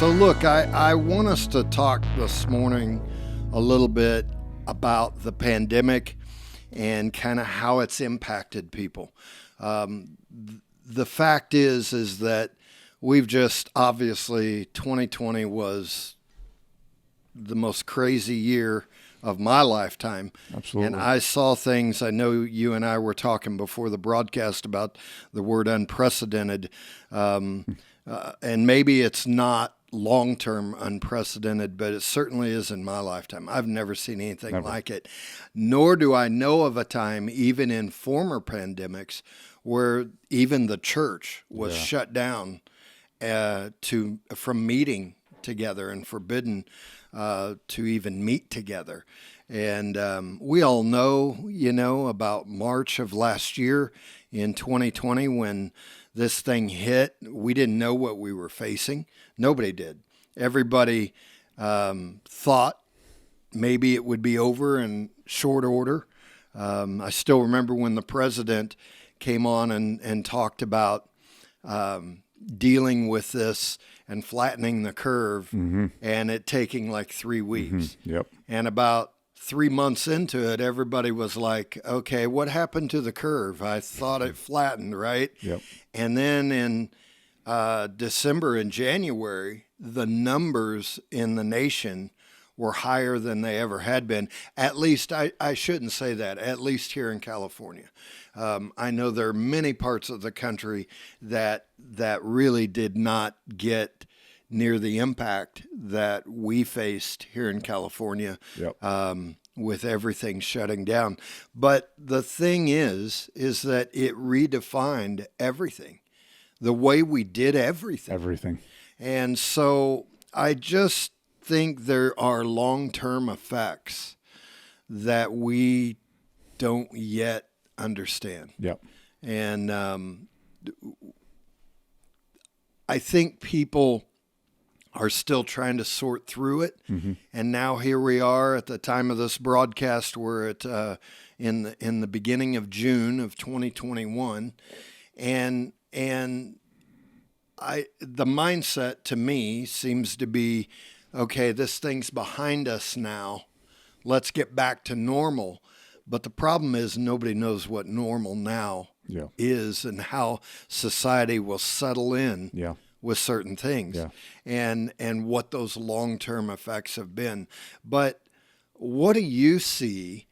So look, I want us to talk this morning a little bit about the pandemic and kind of how it's impacted people. The fact is that we've just obviously 2020 was the most crazy year of my lifetime. Absolutely. And I saw things, I know you and I were talking before the broadcast about the word unprecedented. And maybe it's not long-term unprecedented, but it certainly is in my lifetime. I've never seen anything like it, nor do I know of a time, even in former pandemics, where even the church was shut down from meeting together and forbidden to even meet together. And we all know, about March of last year in 2020 when this thing hit. We didn't know what we were facing. Nobody did. Everybody thought maybe it would be over in short order. I still remember when the president came on and talked about dealing with this and flattening the curve, and it taking like 3 weeks. Yep. And about 3 months into it, everybody was like, okay, what happened to the curve? I thought it flattened, right? Yep. And then in December and January, the numbers in the nation were higher than they ever had been. At least, I shouldn't say that, at least here in California. I know there are many parts of the country that really did not get near the impact that we faced here in California. Yep. With everything shutting down. But the thing is that it redefined everything, the way we did everything. Everything. And so I just think there are long-term effects that we don't yet understand. Yep. And I think people are still trying to sort through it. And now here we are at the time of this broadcast. We're at in the beginning of June of 2021, and the mindset to me seems to be, okay, this thing's behind us now. Let's get back to normal. But the problem is nobody knows what normal now is and how society will settle in. Yeah. With certain things, and what those long-term effects have been. But what do you see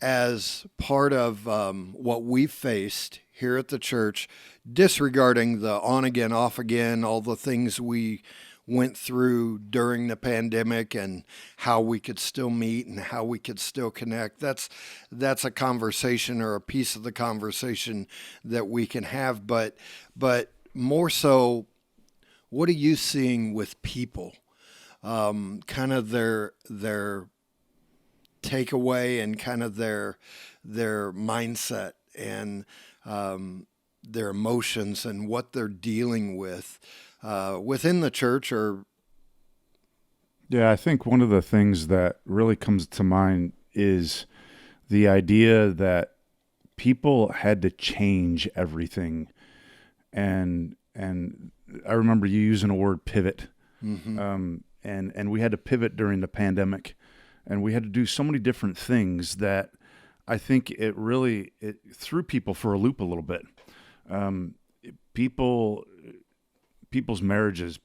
as part of what we've faced here at the church, disregarding the on-again, off-again, all the things we went through during the pandemic and how we could still meet and how we could still connect? That's a conversation or a piece of the conversation that we can have, but more so, what are you seeing with people? Kind of their takeaway and kind of their mindset and their emotions and what they're dealing with within the church or. Yeah, I think one of the things that really comes to mind is the idea that people had to change everything, and I remember you using a word pivot, and we had to pivot during the pandemic, and we had to do so many different things that I think it threw people for a loop a little bit. People's marriages,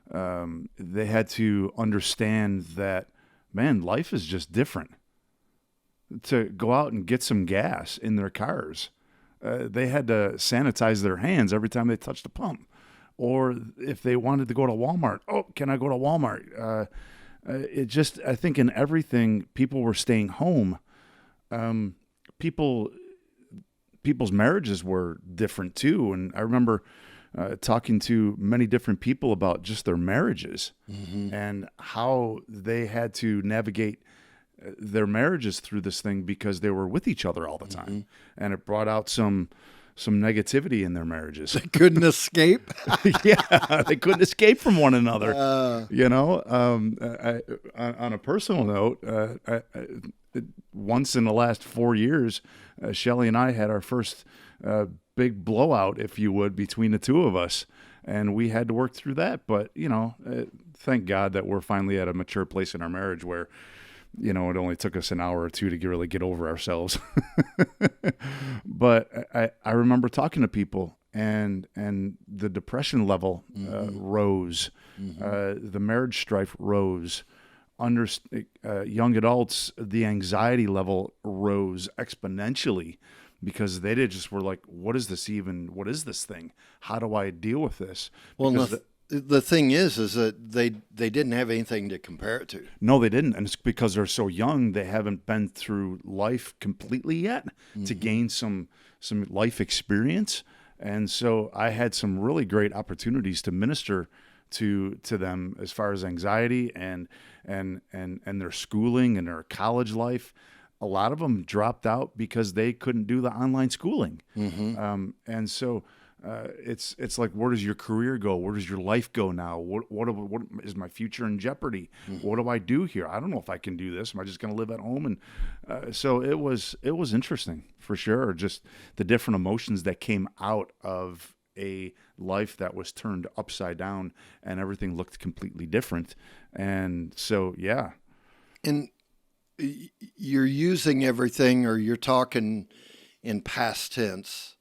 they had to understand that, man, life is just different. To go out and get some gas in their cars, they had to sanitize their hands every time they touched a pump. Or if they wanted to go to Walmart, can I go to Walmart? I think in everything, people were staying home. People's marriages were different too. And I remember talking to many different people about just their marriages and how they had to navigate their marriages through this thing because they were with each other all the time. And it brought out some some negativity in their marriages. Couldn't escape. Yeah, they couldn't escape from one another. On a personal note, once in the last 4 years, Shelley and I had our first big blowout, if you would, between the two of us. And we had to work through that. But, thank God that we're finally at a mature place in our marriage where, it only took us an hour or two to really get over ourselves. But I remember talking to people, and the depression level rose. The marriage strife rose. Under young adults, the anxiety level rose exponentially, because they just were like, what is this even? What is this thing? How do I deal with this? Well, the thing is that they didn't have anything to compare it to. No, they didn't. And it's because they're so young, they haven't been through life completely yet to gain some life experience. And so I had some really great opportunities to minister to them as far as anxiety and their schooling and their college life. A lot of them dropped out because they couldn't do the online schooling. And so it's like, where does your career go? Where does your life go now? What is my future in jeopardy? What do I do here? I don't know if I can do this. Am I just going to live at home? And so it was interesting for sure. Just the different emotions that came out of a life that was turned upside down and everything looked completely different. And so, yeah. And you're using everything, or you're talking in past tense.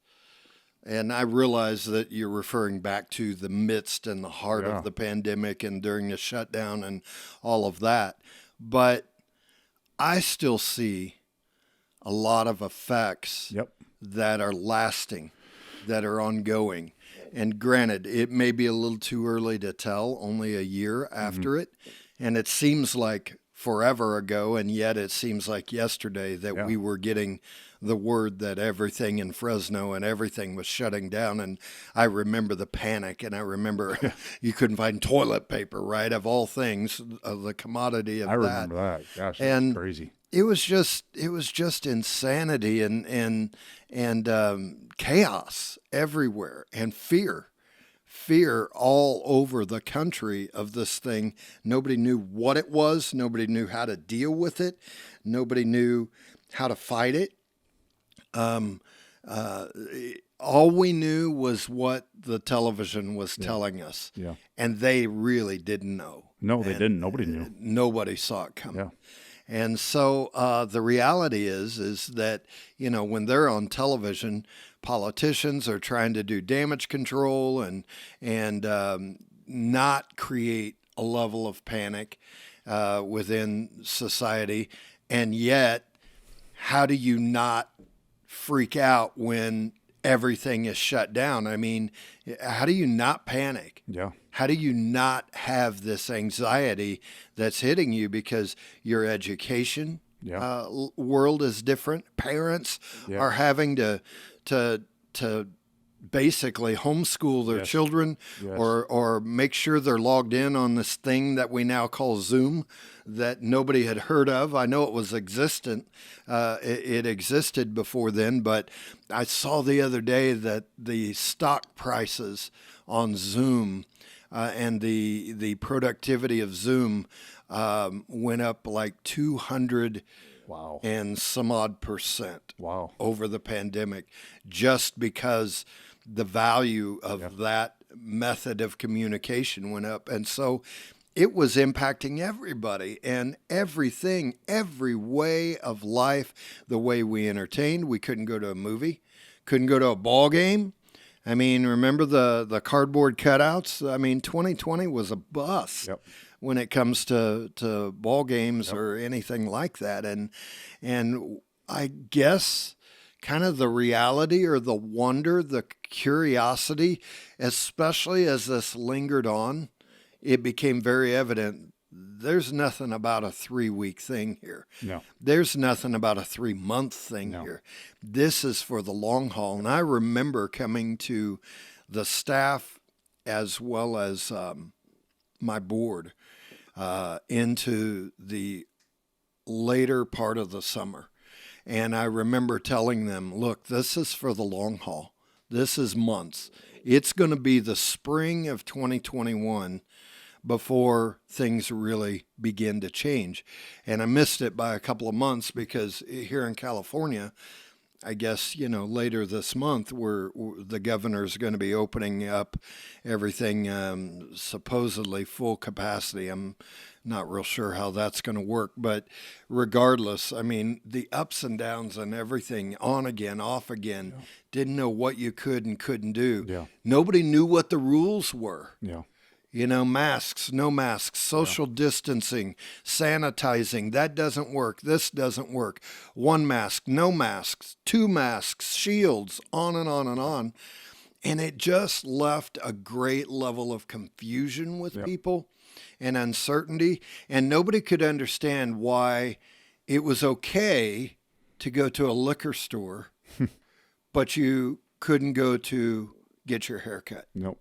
And I realize that you're referring back to the midst and the heart of the pandemic and during the shutdown and all of that. But I still see a lot of effects that are lasting, that are ongoing. And granted, it may be a little too early to tell, only a year after it. And it seems like forever ago, and yet it seems like yesterday that we were getting the word that everything in Fresno and everything was shutting down. And I remember the panic, and I remember you couldn't find toilet paper, right? Of all things, the commodity of that. I remember that. Gosh, that's crazy. It was just insanity and chaos everywhere, and fear all over the country of this thing. Nobody knew what it was. Nobody knew how to deal with it. Nobody knew how to fight it. All we knew was what the television was telling us. Yeah. And they really didn't know. No, they didn't. Nobody knew. Nobody saw it coming. Yeah. And so the reality is that, when they're on television, politicians are trying to do damage control and not create a level of panic within society. And yet, how do you not freak out when everything is shut down? I mean, how do you not panic? Yeah. How do you not have this anxiety that's hitting you because your education world is different? Parents are having to basically homeschool their children or make sure they're logged in on this thing that we now call Zoom that nobody had heard of. I know it was existent. It existed before then, but I saw the other day that the stock prices on Zoom and the productivity of Zoom went up like 200 and some odd percent over the pandemic, just because the value of that method of communication went up. And so it was impacting everybody and everything, every way of life, the way we entertained. We couldn't go to a movie, couldn't go to a ball game. I mean, remember the cardboard cutouts? I mean, 2020 was a bust when it comes to ball games or anything like that. And I guess kind of the reality or the wonder, the curiosity, especially as this lingered on, it became very evident there's nothing about a 3-week thing here. No. There's nothing about a 3-month thing here. This is for the long haul. And I remember coming to the staff as well as my board into the later part of the summer. And I remember telling them, look, this is for the long haul. This is months. It's going to be the spring of 2021 before things really begin to change. And I missed it by a couple of months because here in California, I guess, later this month, the governor's going to be opening up everything supposedly full capacity. I'm not real sure how that's going to work, but regardless, I mean, the ups and downs and everything, on again, off again, didn't know what you could and couldn't do. Yeah. Nobody knew what the rules were. Yeah. Masks, no masks, social distancing, sanitizing, that doesn't work. This doesn't work. One mask, no masks, two masks, shields, on and on and on. And it just left a great level of confusion with people and uncertainty. And nobody could understand why it was okay to go to a liquor store, but you couldn't go to get your hair cut. Nope.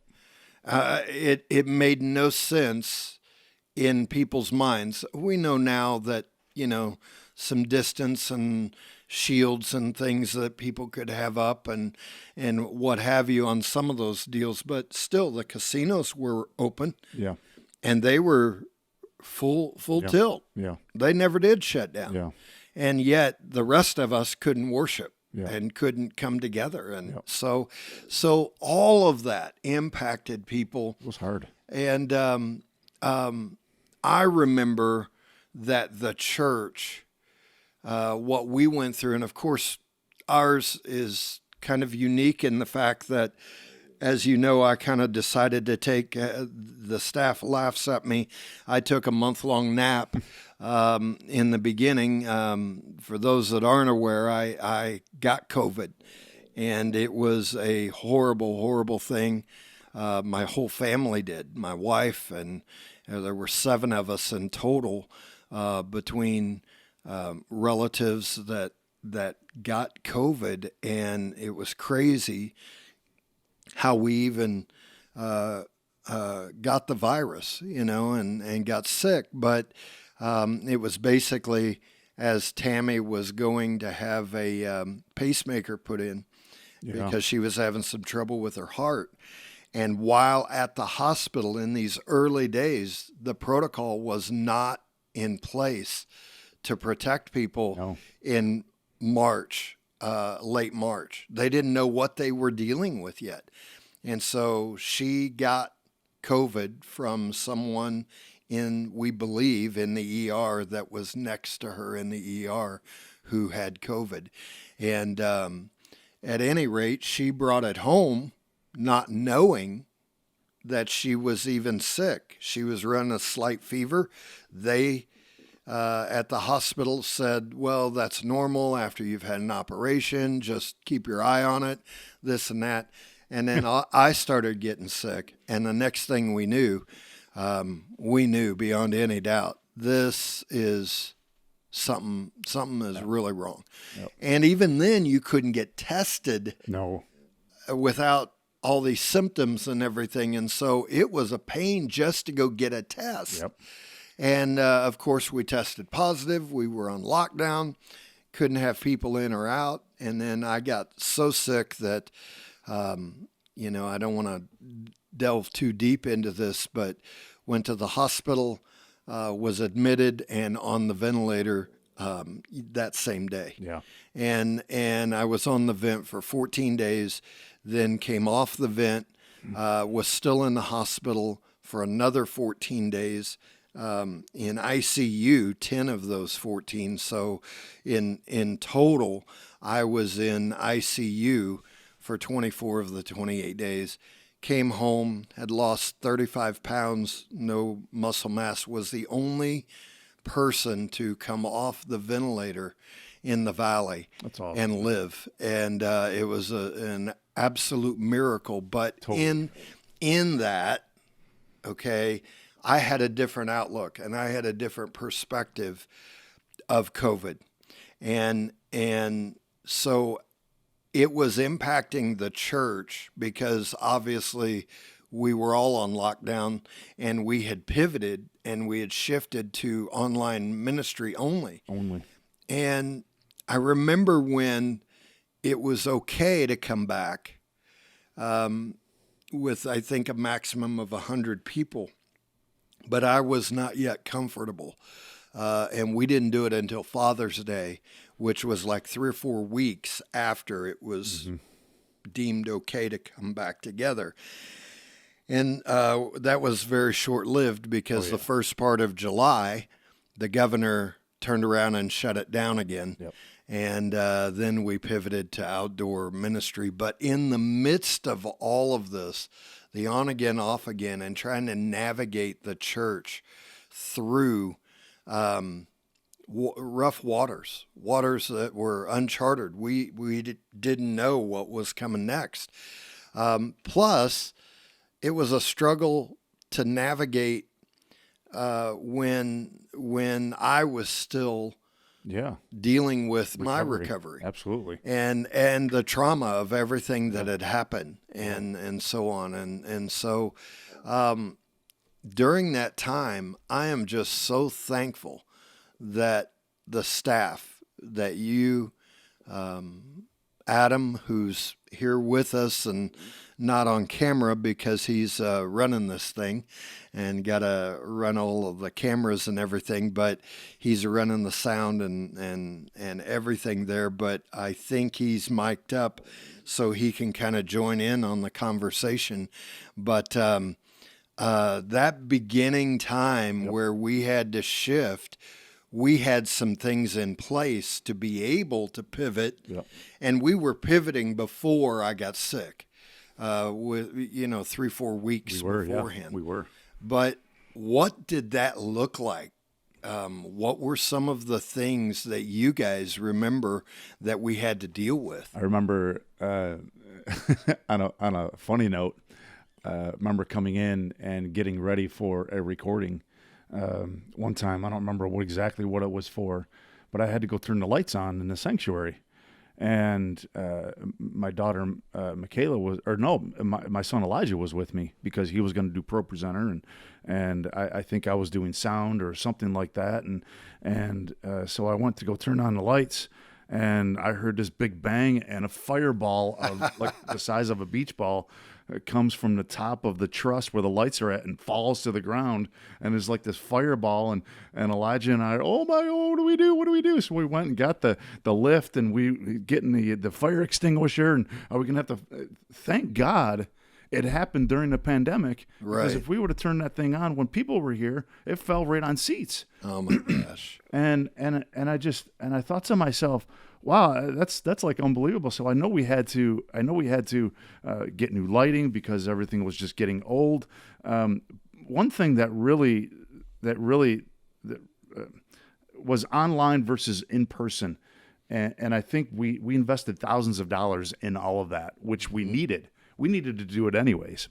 It made no sense in people's minds. We know now that, some distance and shields and things that people could have up and what have you on some of those deals, but still the casinos were open. Yeah. And they were full tilt. Yeah. They never did shut down. Yeah. And yet the rest of us couldn't worship. Yeah. And couldn't come together. And so all of that impacted people. It was hard. And I remember that the church, what we went through, and of course, ours is kind of unique in the fact that, as you know, I kind of decided to take, the staff laughs at me, I took a month-long nap in the beginning. For those that aren't aware, I got COVID, and it was a horrible, horrible thing. My whole family did, my wife, and there were 7 of us in total between relatives that got COVID, and it was crazy how we even got the virus, and got sick. But it was basically as Tammy was going to have a pacemaker put in because she was having some trouble with her heart. And while at the hospital in these early days, the protocol was not in place to protect people in March, late March. They didn't know what they were dealing with yet. And so she got COVID from someone we believe, in the ER that was next to her in the ER who had COVID. And at any rate, she brought it home not knowing that she was even sick. She was running a slight fever. They at the hospital said, well, that's normal after you've had an operation. Just keep your eye on it, this and that. And then I started getting sick. And the next thing we knew beyond any doubt, this is something is really wrong. Yep. And even then, you couldn't get tested without all these symptoms and everything. And so it was a pain just to go get a test. Yep. And of course, we tested positive. We were on lockdown, couldn't have people in or out. And then I got so sick that, I don't want to delve too deep into this, but went to the hospital, was admitted and on the ventilator that same day. Yeah. And I was on the vent for 14 days, then came off the vent, was still in the hospital for another 14 days, in ICU, 10 of those 14. So in total, I was in ICU for 24 of the 28 days. Came home, had lost 35 pounds, no muscle mass, was the only person to come off the ventilator in the valley. That's awesome. And live. And it was an absolute miracle. But in that, I had a different outlook and I had a different perspective of COVID. And so it was impacting the church because obviously we were all on lockdown and we had pivoted and we had shifted to online ministry only. And I remember when it was okay to come back, with, I think, a maximum of 100 people. But I was not yet comfortable. And we didn't do it until Father's Day, which was like 3 or 4 weeks after it was deemed okay to come back together. And that was very short-lived because the first part of July, the governor turned around and shut it down again. Yep. And then we pivoted to outdoor ministry. But in the midst of all of this, the on again, off again, and trying to navigate the church through rough waters that were uncharted. We didn't know what was coming next. Plus, it was a struggle to navigate when I was still dealing with my recovery. Absolutely. And the trauma of everything that had happened and so on. And so during that time, I am just so thankful that the staff, that you, Adam, who's here with us and not on camera because he's running this thing and got to run all of the cameras and everything, but he's running the sound and everything there. But I think he's mic'd up so he can kind of join in on the conversation. But that beginning time where we had to shift, we had some things in place to be able to pivot, and we were pivoting before I got sick, with 3-4 weeks beforehand. We were. But what did that look like? What were some of the things that you guys remember that we had to deal with? I remember on a funny note, remember coming in and getting ready for a recording. One time, I don't remember exactly what it was for, but I had to go turn the lights on in the sanctuary. And my daughter, Michaela my son Elijah was with me because he was going to do Pro Presenter. And I think I was doing sound or something like that. And so I went to go turn on the lights, and I heard this big bang, and a fireball of like the size of a beach ball comes from the top of the truss where the lights are at and falls to the ground, and there's like this fireball, and Elijah and I, what do we do? What do we do? So we went and got the lift, and we getting the fire extinguisher, and are we gonna have to? Thank God it happened during the pandemic, because if we would have turned that thing on when people were here, it fell right on seats. Oh my gosh! And I thought to myself, wow, that's like unbelievable. So I know we had to get new lighting because everything was just getting old. One thing that really was online versus in person, and I think we invested thousands of dollars in all of that, which we needed. We needed to do it anyways.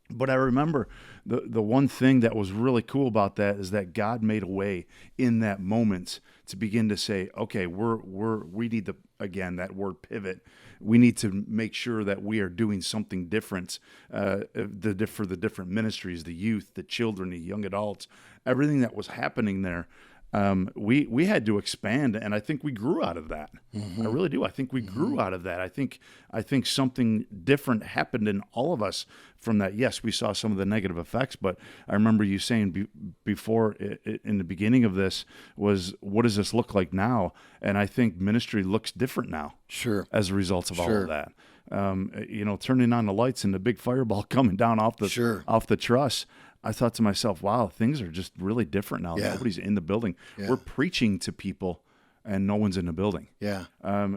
But I remember the one thing that was really cool about that is that God made a way in that moment to begin to say, okay, we need that word pivot. We need to make sure that we are doing something different for the different ministries, the youth, the children, the young adults, everything that was happening there. We had to expand, and I think we grew out of that. I really do. I think we grew out of that. I think something different happened in all of us from that. Yes, we saw some of the negative effects, but I remember you saying before in the beginning of this was, what does this look like now? And I think ministry looks different now. Sure. As a result of all of that. Turning on the lights and the big fireball coming down off the truss. I thought to myself, wow, things are just really different now. Yeah. Nobody's in the building. Yeah. We're preaching to people and no one's in the building. Yeah.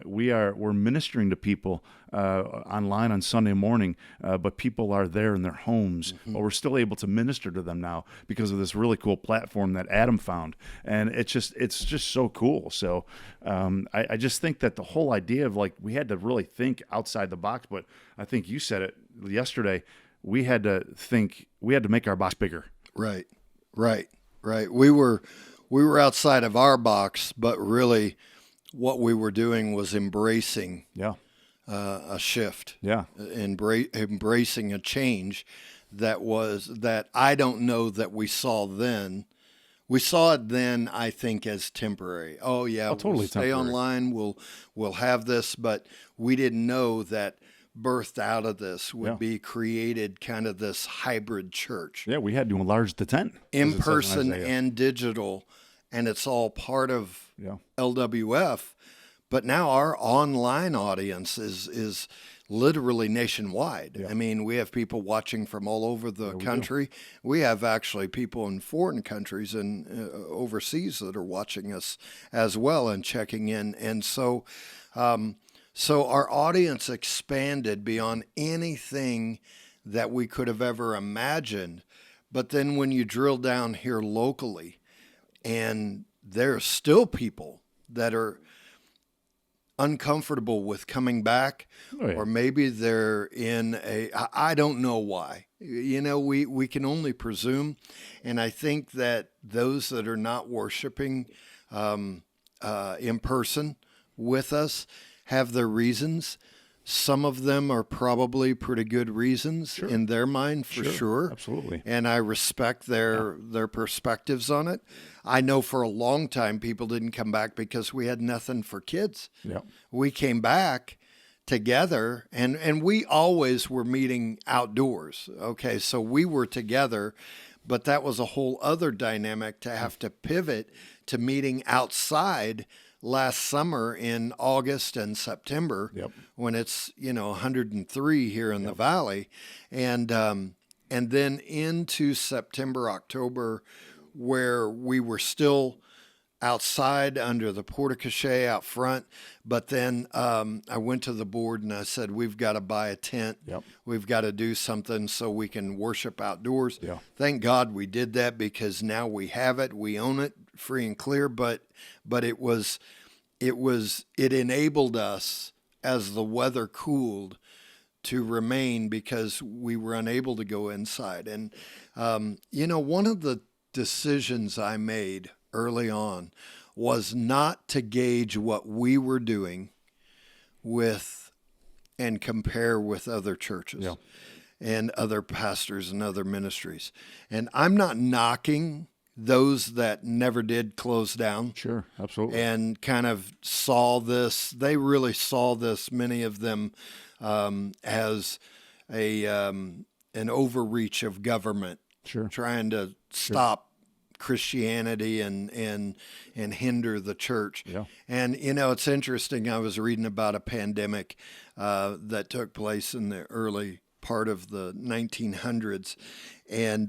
We're ministering to people online on Sunday morning, but people are there in their homes. But we're still able to minister to them now because of this really cool platform that Adam found. And it's just so cool. So I just think that the whole idea of, like, we had to really think outside the box, but I think you said it yesterday, we had to make our box bigger. Right. We were outside of our box, but really what we were doing was embracing a shift. Yeah. Embracing a change that I don't know that we saw then. We saw it then, I think, as temporary. Oh yeah, totally we'll stay temporary. online, we'll have this, but we didn't know that birthed out of this would Yeah. be created kind of this hybrid church, Yeah, we had to enlarge the tent. in as it says person Isaiah. and digital, and it's all part of Yeah. LWF. But now our online audience is literally nationwide. Yeah. I mean, we have people watching from all over the country. We have actually people in foreign countries and overseas that are watching us as well and checking in. And so our audience expanded beyond anything that we could have ever imagined. But then when you drill down here locally, and there are still people that are uncomfortable with coming back, Oh, yeah. or maybe they're in I don't know why. We can only presume. And I think that those that are not worshiping in person with us have their reasons. Some of them are probably pretty good reasons in their mind, for sure. Absolutely. And I respect their perspectives on it. I know for a long time people didn't come back because we had nothing for kids. Yeah. We came back together, and we always were meeting outdoors. Okay, so we were together, but that was a whole other dynamic to have to pivot to meeting outside last summer in August and September, when it's 103 here in the valley, and then into September, October, where we were still outside under the porte-cochere out front. But then I went to the board and I said, we've got to buy a tent. We've got to do something so we can worship outdoors. Thank God we did that, because now we have it. We own it free and clear. But it enabled us, as the weather cooled, to remain, because we were unable to go inside. And, one of the decisions I made early on was not to gauge what we were doing with and compare with other churches and other pastors and other ministries. And I'm not knocking those that never did close down. Sure, absolutely. And kind of saw this. They really saw this, many of them, as an overreach of government, trying to stop Christianity and hinder the church. And it's interesting. I was reading about a pandemic that took place in the early part of the 1900s, and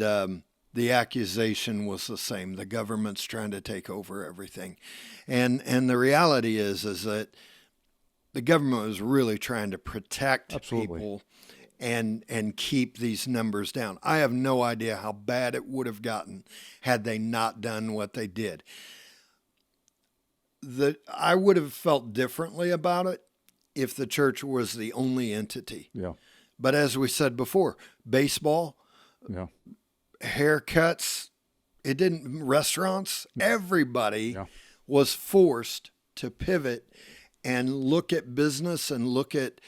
the accusation was the same. The government's trying to take over everything. And the reality is that the government was really trying to protect people and keep these numbers down. I have no idea how bad it would have gotten had they not done what they did. I would have felt differently about it if the church was the only entity. But as we said before, baseball, haircuts, restaurants, everybody was forced to pivot and look at business and look at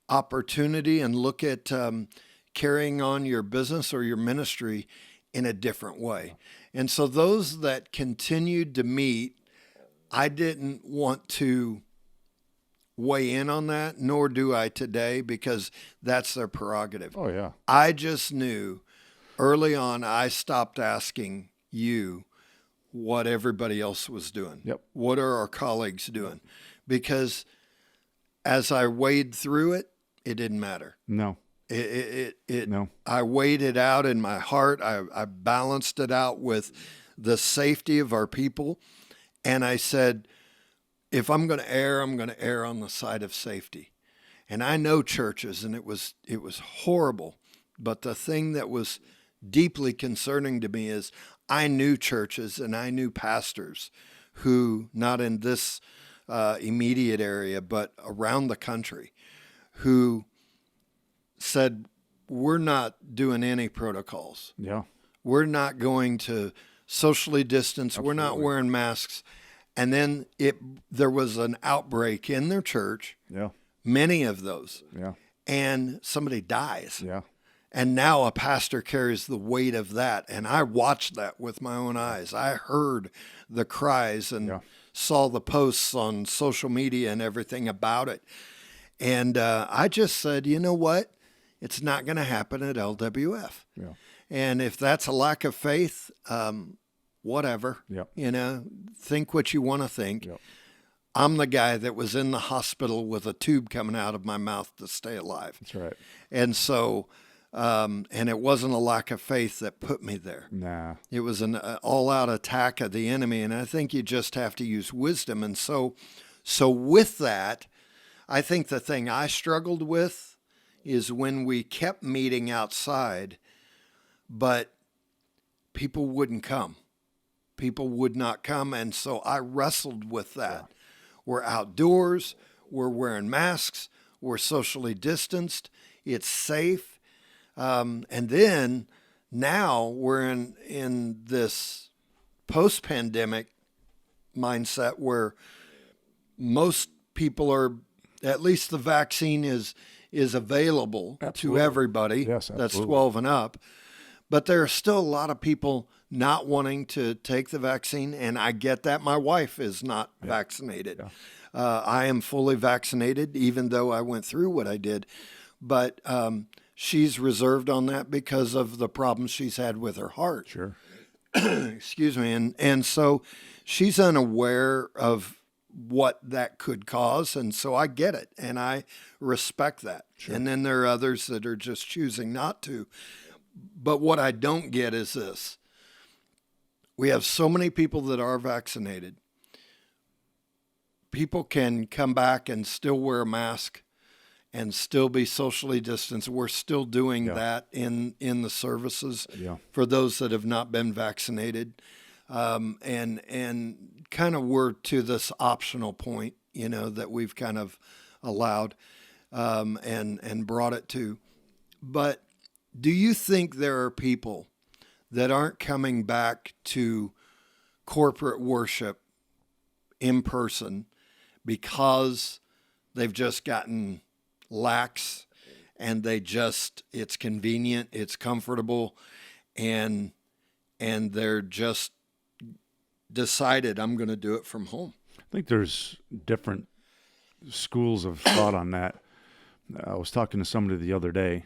opportunity and look at carrying on your business or your ministry in a different way. And so those that continued to meet, I didn't want to weigh in on that, nor do I today, because that's their prerogative. I just knew early on, I stopped asking you what everybody else was doing. What are our colleagues doing? Because as I weighed through it, it didn't matter. No. I weighed it out in my heart. I balanced it out with the safety of our people. And I said, if I'm going to err, I'm going to err on the side of safety. And I know churches, and it was horrible. But the thing that was deeply concerning to me is I knew churches and I knew pastors who, not in this immediate area, but around the country, who said, we're not doing any protocols. We're not going to socially distance. We're not wearing masks. And then there was an outbreak in their church, many of those, and somebody dies. And now a pastor carries the weight of that. And I watched that with my own eyes. I heard the cries and saw the posts on social media and everything about it. And I just said, you know what? It's not going to happen at LWF. Yeah. And if that's a lack of faith, whatever. Yep. Think what you want to think. Yep. I'm the guy that was in the hospital with a tube coming out of my mouth to stay alive. That's right. And so, and it wasn't a lack of faith that put me there. Nah. It was an all-out attack of the enemy, and I think you just have to use wisdom. And so with that, I think the thing I struggled with is when we kept meeting outside, but people wouldn't come. People would not come, and so I wrestled with that. Yeah. We're outdoors, we're wearing masks, we're socially distanced, it's safe. And then now we're in this post-pandemic mindset where most people are, at least the vaccine is available absolutely. To everybody. Yes, that's 12 and up. But there are still a lot of people not wanting to take the vaccine, and I get that. My wife is not vaccinated. Yeah. I am fully vaccinated, even though I went through what I did. But she's reserved on that because of the problems she's had with her heart. Sure. Excuse me. And so she's unaware of what that could cause, and so I get it, and I respect that. Sure. And then there are others that are just choosing not to. But what I don't get is this. We have so many people that are vaccinated. People can come back and still wear a mask and still be socially distanced. We're still doing that in the services for those that have not been vaccinated. And kind of we're to this optional point, that we've kind of allowed and brought it to. But do you think there are people that aren't coming back to corporate worship in person because they've just gotten lax and it's convenient, it's comfortable, and they're just decided, I'm going to do it from home? I think there's different schools of thought on that. I was talking to somebody the other day,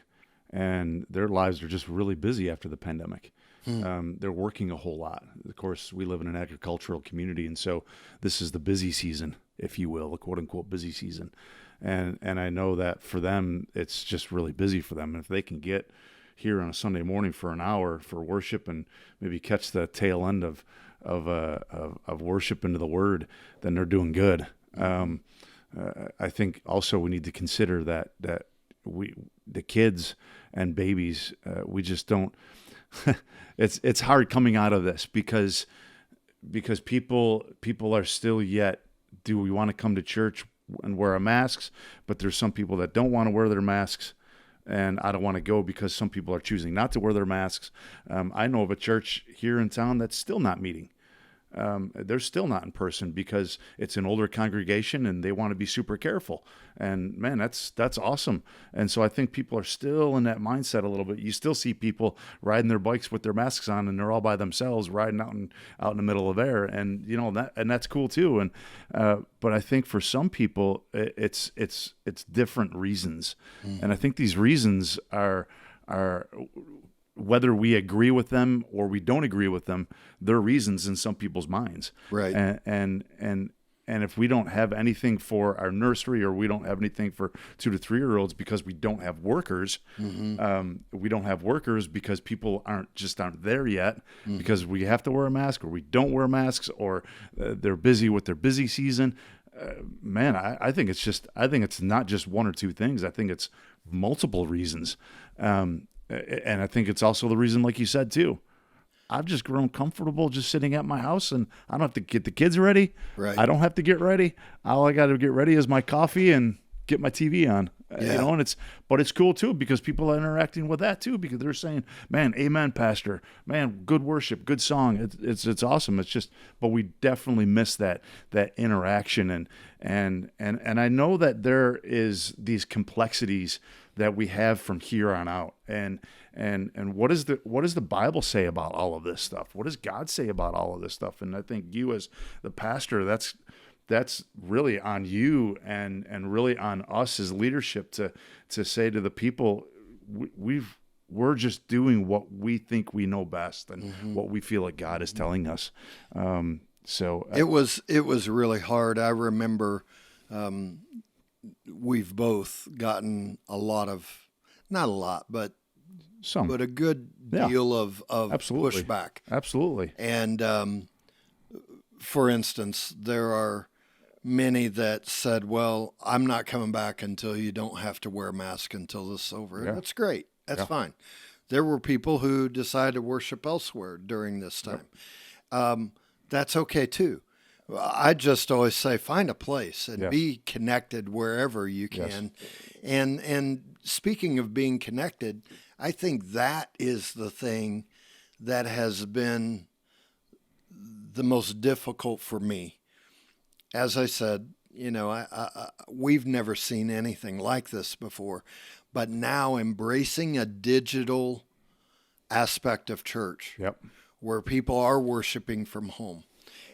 and their lives are just really busy after the pandemic. They're working a whole lot. Of course, we live in an agricultural community, and so this is the busy season, if you will, the quote-unquote busy season. And I know that for them, it's just really busy for them. And if they can get here on a Sunday morning for an hour for worship and maybe catch the tail end of worship into the Word, then they're doing good. I think also we need to consider that the kids and babies, we just don't. It's hard coming out of this because people are still yet. Do we want to come to church and wear our masks? But there's some people that don't want to wear their masks, and I don't want to go because some people are choosing not to wear their masks. I know of a church here in town that's still not meeting. They're still not in person because it's an older congregation and they want to be super careful. And man, that's awesome. And so I think people are still in that mindset a little bit. You still see people riding their bikes with their masks on, and they're all by themselves riding out in the middle of air. And that's cool too. And but I think for some people, it's different reasons. And I think these reasons are whether we agree with them or we don't agree with them, they're reasons in some people's minds. Right. And if we don't have anything for our nursery, or we don't have anything for 2 to 3 year olds because we don't have workers, we don't have workers because people aren't there yet, because we have to wear a mask, or we don't wear masks, or they're busy with their busy season. Man, I think it's not just one or two things. I think it's multiple reasons. And I think it's also the reason, like you said, too, I've just grown comfortable just sitting at my house, and I don't have to get the kids ready. Right. I don't have to get ready. All I got to get ready is my coffee and get my TV on. Yeah. And it's cool too, because people are interacting with that too, because they're saying, man, amen, pastor, man, good worship, good song. It's awesome. It's just, but we definitely miss that interaction. And I know that there is these complexities that we have from here on out. And what does the Bible say about all of this stuff? What does God say about all of this stuff? And I think you, as the pastor, that's really on you and really on us as leadership to say to the people, we're just doing what we think we know best and what we feel like God is telling us. It was really hard. I remember we've both gotten a lot of, not a lot, but a good deal of Absolutely. pushback. Absolutely. And for instance, there are many that said, well, I'm not coming back until you don't have to wear a mask until this is over. Yeah. That's great. That's fine. There were people who decided to worship elsewhere during this time. That's okay too. I just always say, find a place and be connected wherever you can. And speaking of being connected, I think that is the thing that has been the most difficult for me. As I said, we've never seen anything like this before, but now embracing a digital aspect of church where people are worshiping from home.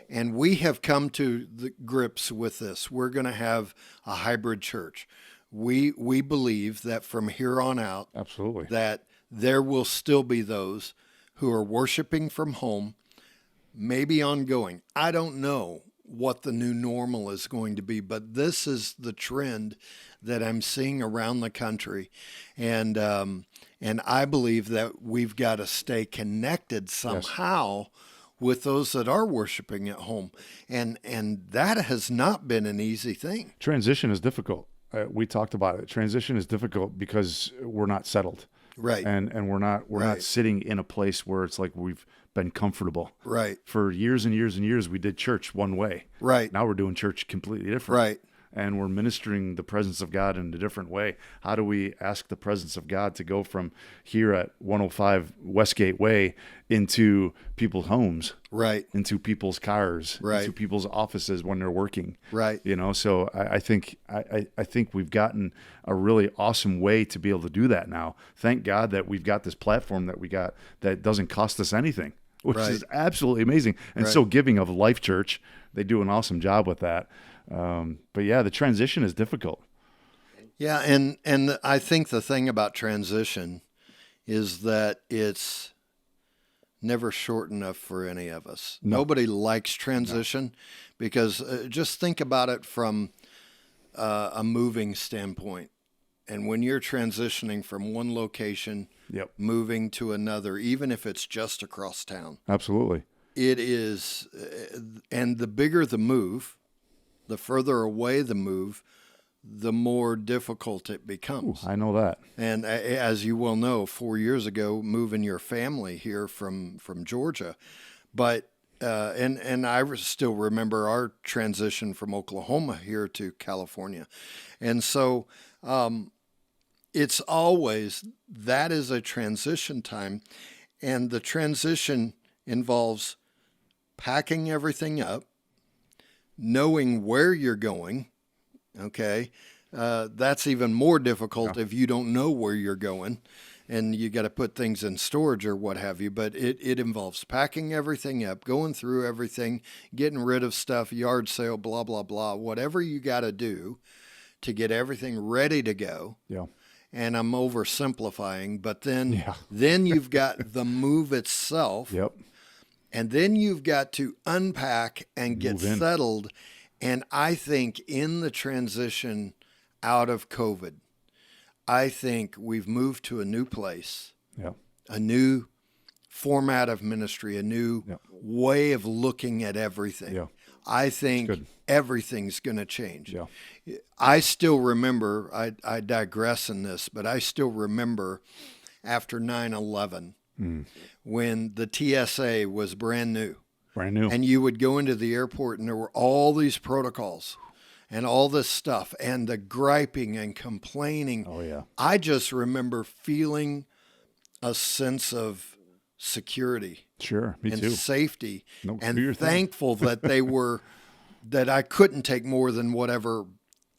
And we have come to the grips with this. We're going to have a hybrid church. We believe that from here on out, absolutely, that there will still be those who are worshiping from home, maybe ongoing. I don't know what the new normal is going to be, but this is the trend that I'm seeing around the country. And I believe that we've got to stay connected somehow with those that are worshiping at home. And that has not been an easy thing. Transition is difficult. We talked about it. Transition is difficult because we're not settled. Right. And we're not sitting in a place where it's like we've been comfortable. Right. For years and years and years, we did church one way. Right. Now we're doing church completely different. Right. And we're ministering the presence of God in a different way. How do we ask the presence of God to go from here at 105 Westgate Way into people's homes, right, into people's cars, right, into people's offices when they're working, right? So I think we've gotten a really awesome way to be able to do that now. Thank God that we've got this platform that we got that doesn't cost us anything, which is absolutely amazing. And so giving of Life Church, they do an awesome job with that. But yeah, the transition is difficult. Yeah. And I think the thing about transition is that it's never short enough for any of us. No. Nobody likes transition because just think about it from a moving standpoint. And when you're transitioning from one location, moving to another, even if it's just across town. Absolutely. It is, and the bigger the move, the further away the move, the more difficult it becomes. Ooh, I know that. And as you well know, 4 years ago, moving your family here from Georgia, but and I still remember our transition from Oklahoma here to California, and so it's always that is a transition time, and the transition involves packing everything up, knowing where you're going, okay? That's even more difficult if you don't know where you're going and you got to put things in storage or what have you. But it involves packing everything up, going through everything, getting rid of stuff, yard sale, blah, blah, blah, whatever you got to do to get everything ready to go. Yeah. And I'm oversimplifying, but then you've got the move itself. Yep. And then you've got to unpack and get settled. And I think in the transition out of COVID, I think we've moved to a new place, a new format of ministry, a new way of looking at everything. Yeah. I think everything's going to change. Yeah. I still remember, I digress in this, but I still remember after 9/11, when the TSA was brand new. And you would go into the airport and there were all these protocols and all this stuff and the griping and complaining. Oh, yeah. I just remember feeling a sense of security. Sure, me too. And safety. And thankful that they were, that I couldn't take more than whatever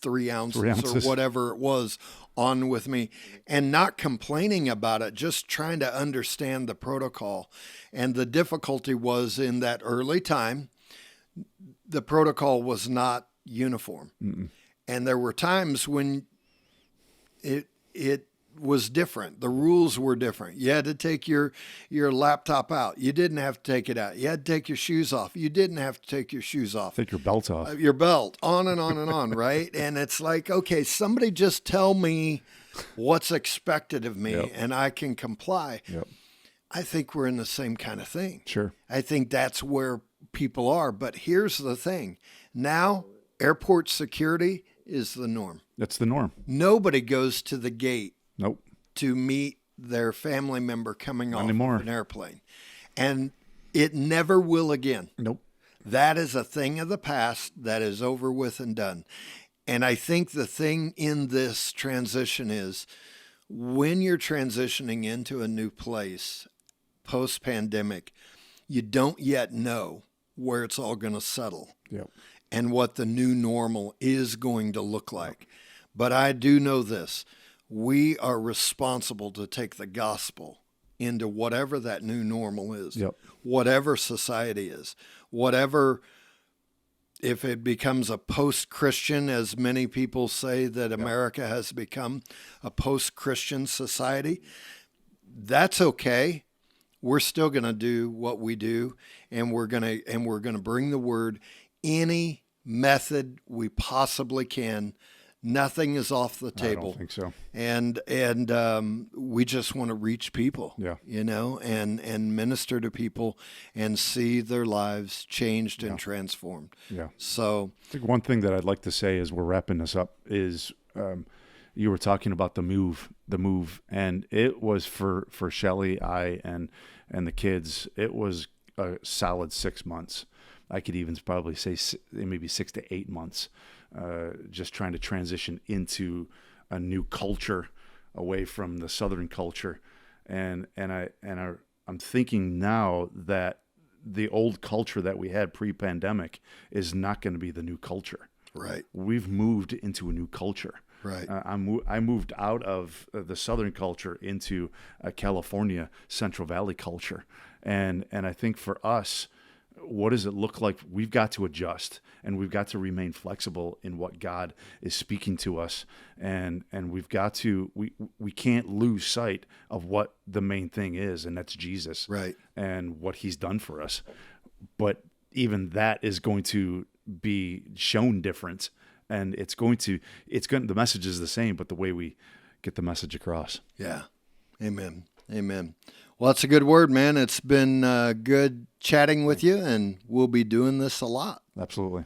3 ounces or whatever it was on with me, and not complaining about it, just trying to understand the protocol. And the difficulty was in that early time, the protocol was not uniform. Mm-mm. And there were times when it was different. The rules were different. You had to take your laptop out. You didn't have to take it out. You had to take your shoes off. You didn't have to take your shoes off. Take your belt off. Your belt, on and on and on, right? And it's like, okay, somebody just tell me what's expected of me, Yep. and I can comply. Yep. I think we're in the same kind of thing. Sure. I think that's where people are. But here's the thing. Now, airport security is the norm. That's the norm. Nobody goes to the gate Nope. to meet their family member coming off anymore. of an airplane. And it never will again. Nope. That is a thing of the past that is over with and done. And I think the thing in this transition is when you're transitioning into a new place post-pandemic, you don't yet know where it's all going to settle Yep. and what the new normal is going to look like. But I do know this. We are responsible to take the gospel into whatever that new normal is, Yep. whatever society is, whatever, if it becomes a post-Christian, as many people say that America has become a post-Christian society, that's okay. We're still going to do what we do, and we're going to bring the word any method we possibly can. Nothing is off the table. I don't think so. And we just want to reach people, Yeah. and minister to people and see their lives changed and transformed. Yeah. So I think one thing that I'd like to say as we're wrapping this up is you were talking about the move, and it was for Shelly, I, and the kids. It was a solid 6 months. I could even probably say maybe 6 to 8 months, just trying to transition into a new culture, away from the Southern culture, and I'm thinking now that the old culture that we had pre-pandemic is not going to be the new culture. right, We've moved into a new culture. right, I moved out of the Southern culture into a California Central Valley culture, and I think for us, what does it look like? We've got to adjust, and we've got to remain flexible in what God is speaking to us, and we've got to we can't lose sight of what the main thing is, and that's Jesus, right. and what He's done for us. But even that is going to be shown different, and the message is the same, but the way we get the message across. Yeah. Amen. Amen. Well, that's a good word, man. It's been good chatting with you, and we'll be doing this a lot. Absolutely.